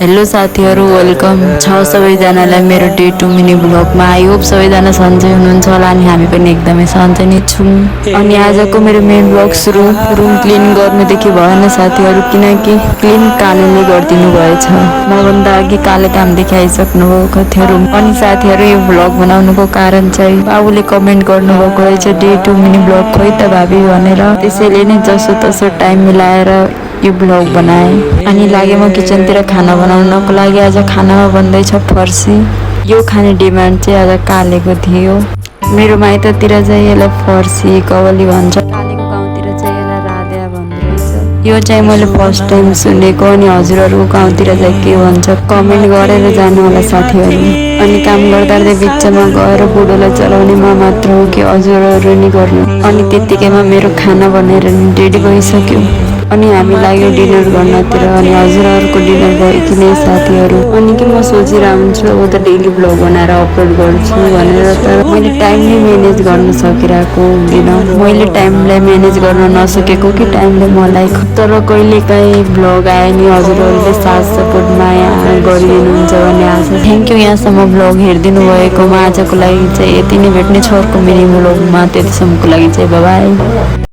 Hello साथीहरु, welcome छ सबैजनालाई मेरो डे 2 मिनी ब्लगमा। आई होप सबैजना सन्चै हुनुहुन्छ होला अनि हामी पनि एकदमै सन्चै नै छौँ। अनि आजको मेरो मेन ब्लग सुरु रुम क्लिन गर्नुदेखि भएन साथीहरु, किनकि क्लिन कालेले गरिदिनु भएछ। मभन्दा अघि काले काम देखाइसक्नु भएको थियो। अनि साथीहरु, यो ब्लग बनाउनुको कारण चाहिँ बाबुले कमेन्ट गर्नुभएको रहेछ डे 2 मिनी ब्लग खोइ त भाबी भनेर। त्यसैले नै जसो तसो टाइम मिलाएर यो ब्लग बनाए। अनि लागे म किचनतिर खाना बनाउनको लागि। आज खानामा बन्दैछ फर्सी। यो खाने डिमान्ड चाहिँ आज कालेको थियो। मेरो माइततिर चाहिँ यसलाई फर्सी कवली भन्छ, कालेको गाउँतिर चाहिँ यसलाई राध्या भन्दो रहेछ। यो चाहिँ मैले फर्स्ट टाइम सुनेको। अनि हजुरहरूको गाउँतिर चाहिँ के भन्छ कमेन्ट गरेर जानु होला साथीहरु। अनि काम गर्दा बिचमा गएर बुढोलाई चलाउने म मात्र हो कि हजुरहरू नि गर्नु। अनि त्यतिकैमा मेरो खाना बनेर रेडी भइसक्यो। अनि हामी लाग्यो डिनर गर्नतिर। अनि हजुरहरूको डिनर भयो कि नै साथीहरु? अनि कि म सोचिरहेको हुन्छु अब त डेली ब्लग बनाएर अपलोड गर्छु भनेर, तर मैले टाइम नै म्यानेज गर्न सकिरहेको हुँदिनँ। मैले टाइमलाई म्यानेज गर्न नसकेको कि टाइमले मलाई। तर कहिलेकाहीँ ब्लग आयो नि हजुरहरूले साथ सपोर्ट माया गरिदिनुहुन्छ भन्ने आशा। थ्याङ्क यू यहाँसम्म ब्लग हेरिदिनु भएकोमा। आजको लागि चाहिँ यति नै। भेट्ने छ अर्को मिनी ब्लगमा। त्यतिसम्मको लागि चाहिँ बाइ बाइ।